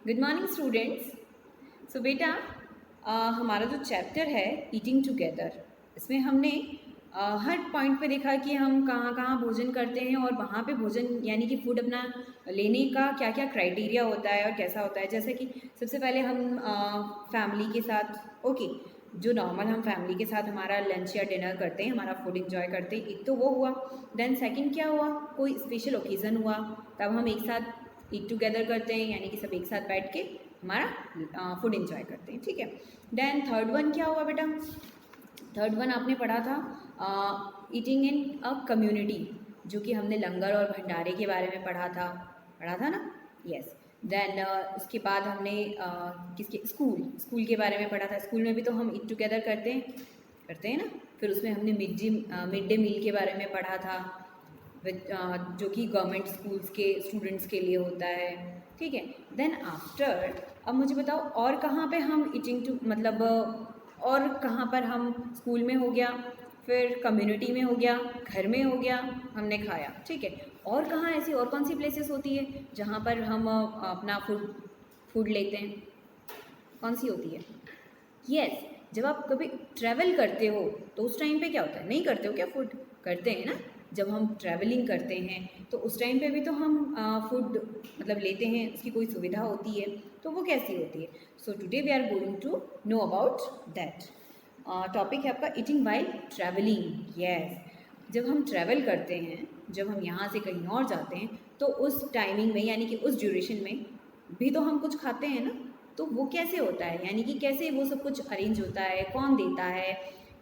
Good morning students. सो बेटा, हमारा जो चैप्टर है ईटिंग टुगेदर, इसमें हमने हर पॉइंट पे देखा कि हम कहाँ कहाँ भोजन करते हैं और वहाँ पे भोजन यानी कि फूड अपना लेने का क्या क्या क्राइटेरिया होता है और कैसा होता है। जैसे कि सबसे पहले हम फैमिली के साथ जो नॉर्मल हम फैमिली के साथ हमारा लंच या डिनर करते हैं, हमारा फूड इंजॉय करते हैं, एक तो वो हुआ। देन सेकंड क्या हुआ, कोई स्पेशल ओकेज़न हुआ तब हम एक साथ ईट टुगेदर करते हैं, यानी कि सब एक साथ बैठ के हमारा फूड इंजॉय करते हैं। ठीक है। देन थर्ड वन क्या हुआ बेटा, थर्ड वन आपने पढ़ा था ईटिंग इन अ कम्युनिटी, जो कि हमने लंगर और भंडारे के बारे में पढ़ा था ना। यस। देन उसके बाद हमने किसके स्कूल के बारे में पढ़ा था। स्कूल में भी तो हम ईट टुगेदर करते हैं ना। फिर उसमें हमने मिड डे मील के बारे में पढ़ा था, जो कि गवर्नमेंट स्कूल्स के स्टूडेंट्स के लिए होता है। ठीक है। देन आफ्टर अब मुझे बताओ और कहाँ पे हम ईटिंग टू मतलब और कहाँ पर हम स्कूल में हो गया, फिर कम्युनिटी में हो गया, घर में हो गया, हमने खाया। ठीक है। और कहाँ ऐसी और कौन सी प्लेसेस होती है जहाँ पर हम अपना फूड लेते हैं, कौन सी होती है? यस। जब आप कभी ट्रैवल करते हो तो उस टाइम पे क्या होता है, नहीं करते हो क्या फूड? करते हैं ना। जब हम ट्रैवलिंग करते हैं तो उस टाइम पे भी तो हम फूड मतलब लेते हैं, उसकी कोई सुविधा होती है, तो वो कैसी होती है? So today we are going to know about that. Topic है आपका ईटिंग वाइल ट्रैवलिंग। यस। जब हम ट्रैवल करते हैं, जब हम यहाँ से कहीं और जाते हैं, तो उस टाइमिंग में यानी कि उस ड्यूरेशन में भी तो हम कुछ खाते हैं ना। तो वो कैसे होता है, यानी कि कैसे वो सब कुछ अरेंज होता है, कौन देता है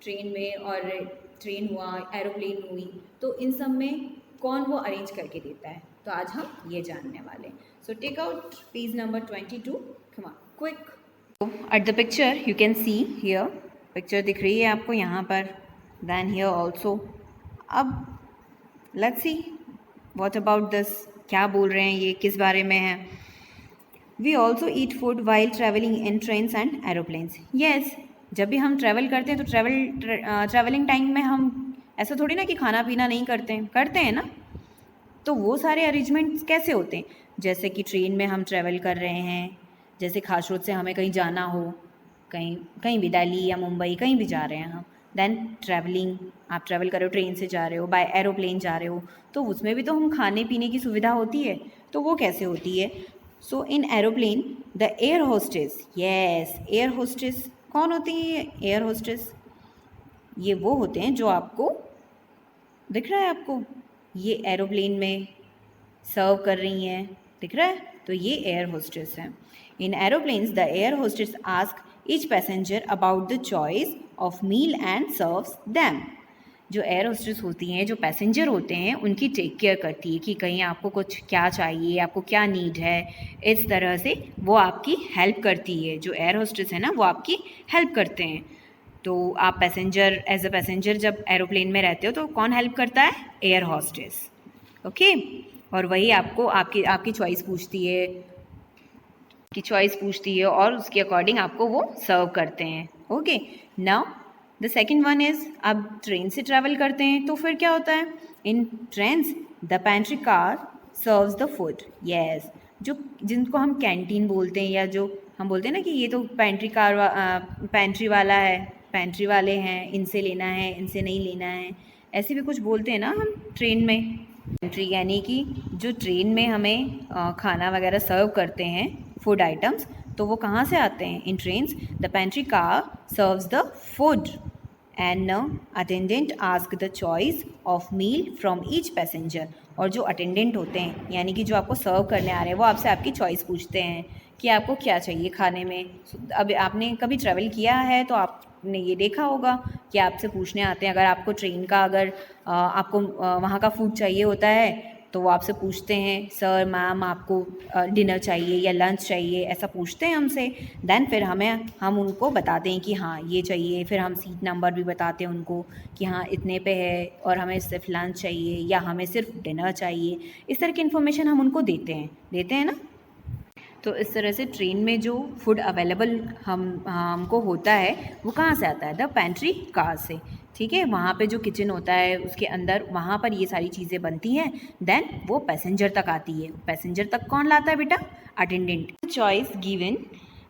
ट्रेन में, और ट्रेन हुआ, एरोप्लेन हुई, तो इन सब में कौन वो अरेंज करके देता है, तो आज हम ये जानने वाले हैं। So take out page number 22, come on quick. At the picture you can see here, picture दिख रही है आपको यहाँ पर, देन हियर ऑल्सो। अब let's see what about this, क्या बोल रहे हैं ये, किस बारे में है। We also eat food while travelling in trains and aeroplanes. Yes, जब भी हम ट्रैवल करते हैं तो ट्रैवलिंग टाइम में हम ऐसा थोड़ी ना कि खाना पीना नहीं करते हैं ना। तो वो सारे अरेंजमेंट्स कैसे होते हैं, जैसे कि ट्रेन में हम ट्रैवल कर रहे हैं, जैसे खासरोड से हमें कहीं जाना हो, कहीं कहीं भी दिल्ली या मुंबई कहीं भी जा रहे हैं हम, देन ट्रैवलिंग, आप ट्रैवल कर रहे हो, ट्रेन से जा रहे हो, बाय एरोप्लेन जा रहे हो, तो उसमें भी तो हम खाने पीने की सुविधा होती है। तो वो कैसे होती है? So in aeroplane the air hostess, yes, air hostess कौन होती है? एयर होस्टेस ये वो होते हैं जो आपको दिख रहा है, आपको ये एरोप्लेन में सर्व कर रही हैं, दिख रहा है, तो ये एयर होस्टेस हैं। In aeroplanes the air hostess ask each passenger about the choice of meal and serves them. जो एयर होस्टेस होती हैं, जो पैसेंजर होते हैं, उनकी टेक केयर करती है कि कहीं आपको कुछ क्या चाहिए, आपको क्या नीड है, इस तरह से वो आपकी हेल्प करती है। जो एयर होस्टेस है ना, वो आपकी हेल्प करते हैं। तो आप पैसेंजर, एज अ पैसेंजर जब एरोप्लेन में रहते हो तो कौन हेल्प करता है? Air hostess. ओके। और वही आपको आपकी आपकी चॉइस पूछती है और उसके अकॉर्डिंग आपको वो सर्व करते हैं। Okay. Now the second one is, अब ट्रेन से ट्रैवल करते हैं तो फिर क्या होता है? In trains the pantry car serves the food. Yes, जो जिनको हम कैंटीन बोलते हैं, या जो हम बोलते हैं ना कि ये तो पेंट्री वाला है, पेंट्री वाले हैं, इनसे लेना है, इनसे नहीं लेना है, ऐसे भी कुछ बोलते हैं ना हम ट्रेन में। पेंट्री यानी कि जो ट्रेन में हमें खाना वगैरह सर्व करते हैं, फूड आइटम्स, तो वो कहाँ से आते हैं? In trains the pantry car serves the food and attendant ask the choice of meal from each passenger. और जो अटेंडेंट होते हैं, यानी कि जो आपको सर्व करने आ रहे हैं, वो आपसे आपकी चॉइस पूछते हैं कि आपको क्या चाहिए खाने में। अब आपने कभी ट्रैवल किया है तो आपने ये देखा होगा कि आपसे पूछने आते हैं, अगर आपको ट्रेन का अगर आपको वहाँ का फूड चाहिए होता है तो वो आपसे पूछते हैं, सर मैम आपको डिनर चाहिए या लंच चाहिए, ऐसा पूछते हैं हमसे। देन फिर हम उनको बताते हैं कि हाँ ये चाहिए, फिर हम सीट नंबर भी बताते हैं उनको कि हाँ इतने पे है और हमें सिर्फ लंच चाहिए या हमें सिर्फ डिनर चाहिए। इस तरह की इन्फॉर्मेशन हम उनको देते हैं ना। तो इस तरह से ट्रेन में जो फूड अवेलेबल हमको होता है वो कहाँ से आता है? द पेंट्री कार से। ठीक है, वहाँ पे जो किचन होता है उसके अंदर वहाँ पर ये सारी चीज़ें बनती हैं, देन वो पैसेंजर तक आती है। पैसेंजर तक कौन लाता है बेटा? Attendant. Choice given,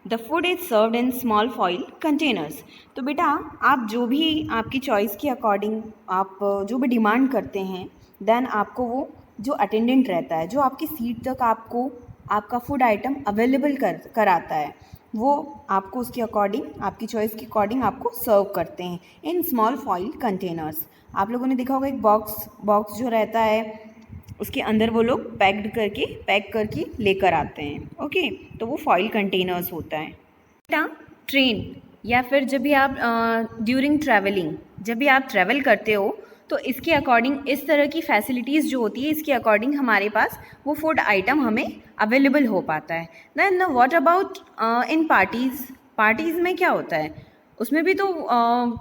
the food is served in small foil containers. तो बेटा आप जो भी आपकी चॉइस के अकॉर्डिंग आप जो भी डिमांड करते हैं, देन आपको वो जो अटेंडेंट रहता है जो आपकी सीट तक आपको आपका फूड आइटम अवेलेबल कराता है, वो आपको उसके अकॉर्डिंग आपकी चॉइस के अकॉर्डिंग आपको सर्व करते हैं इन स्मॉल फॉइल कंटेनर्स। आप लोगों ने देखा होगा एक बॉक्स जो रहता है उसके अंदर वो लोग पैक करके लेकर आते हैं। ओके, तो वो फॉइल कंटेनर्स होता है। बेटा ट्रेन या फिर जब भी आप ड्यूरिंग ट्रैवलिंग जब भी आप ट्रैवल करते हो तो इसके अकॉर्डिंग इस तरह की फैसिलिटीज़ जो होती है इसके अकॉर्डिंग हमारे पास वो फूड आइटम हमें अवेलेबल हो पाता है। Then what about in parties में क्या होता है? उसमें भी तो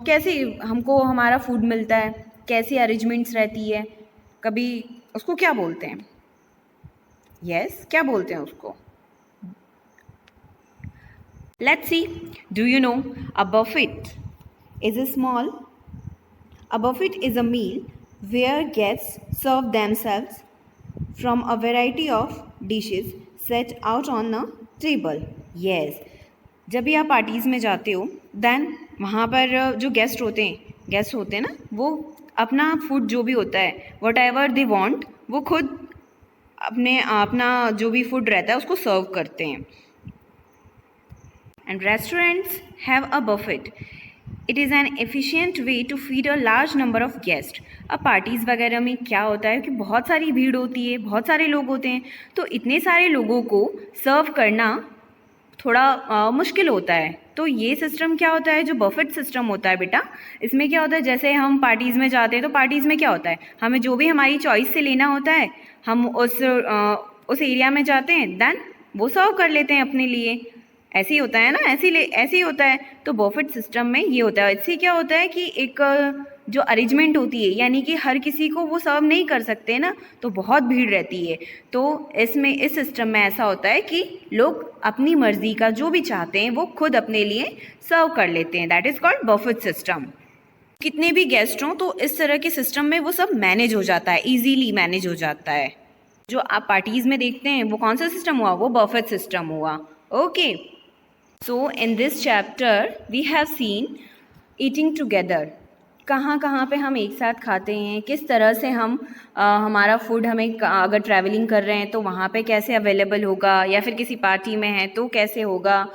कैसे हमको हमारा फूड मिलता है, कैसी अरेंजमेंट्स रहती है, कभी उसको क्या बोलते हैं? यस, क्या बोलते हैं उसको? Let's see, do you know a Buffett is A buffet is a meal where guests serve themselves from a variety of dishes set out on a table. Yes, जब भी आप पार्टीज़ में जाते हो देन वहाँ पर जो गेस्ट होते हैं ना, वो अपना फूड जो भी होता है वट एवर दे वॉन्ट वो खुद अपना जो भी फूड रहता है उसको सर्व करते हैं। And restaurants have a buffet. It is an efficient way to feed a large number of guest. अब पार्टीज़ वगैरह में क्या होता है कि बहुत सारी भीड़ होती है, बहुत सारे लोग होते हैं, तो इतने सारे लोगों को सर्व करना थोड़ा मुश्किल होता है। तो ये सिस्टम क्या होता है, जो बफेट सिस्टम होता है बेटा, इसमें क्या होता है जैसे हम पार्टीज़ में जाते हैं तो पार्टीज़ में क्या होता है, हमें जो भी हमारी चॉइस से लेना होता है हम उस एरिया में जाते हैं, देन वो सर्व कर लेते हैं अपने लिए। ऐसे ही होता है ना, ऐसे ही होता है। तो बफेट सिस्टम में ये होता है। इससे क्या होता है कि एक जो अरेंजमेंट होती है, यानी कि हर किसी को वो सर्व नहीं कर सकते ना, तो बहुत भीड़ रहती है। तो इस सिस्टम में ऐसा होता है कि लोग अपनी मर्जी का जो भी चाहते हैं वो खुद अपने लिए सर्व कर लेते हैं। That is called buffet system. कितने भी गेस्ट हों तो इस तरह के सिस्टम में वो सब मैनेज हो जाता है, ईजीली मैनेज हो जाता है। जो आप पार्टीज़ में देखते हैं वो कौन सा सिस्टम हुआ, वो बफेट सिस्टम हुआ। Okay, so in this chapter we have seen eating together। कहाँ पे हम एक साथ खाते हैं, किस तरह से हम हमारा फूड हमें अगर ट्रैवलिंग कर रहे हैं तो वहाँ पे कैसे अवेलेबल होगा, या फिर किसी पार्टी में है तो कैसे होगा,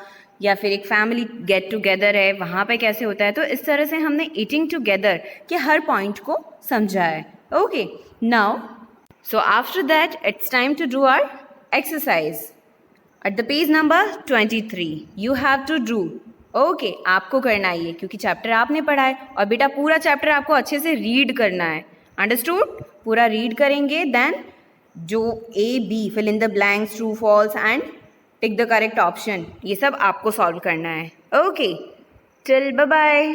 या फिर एक फैमिली गेट टुगेदर है वहाँ पे कैसे होता है। तो इस तरह से हमने ईटिंग टुगेदर के हर पॉइंट को समझा है। Okay, now so after that it's time to do our exercise. At the page number 23, you have to do। Okay, आपको करना है ये, क्योंकि चैप्टर आपने पढ़ा है और बेटा पूरा चैप्टर आपको अच्छे से रीड करना है। अंडरस्टूड? पूरा रीड करेंगे, देन जो A, B fill in the blanks, true false and tick the correct option, ये सब आपको सॉल्व करना है। Okay, till bye bye.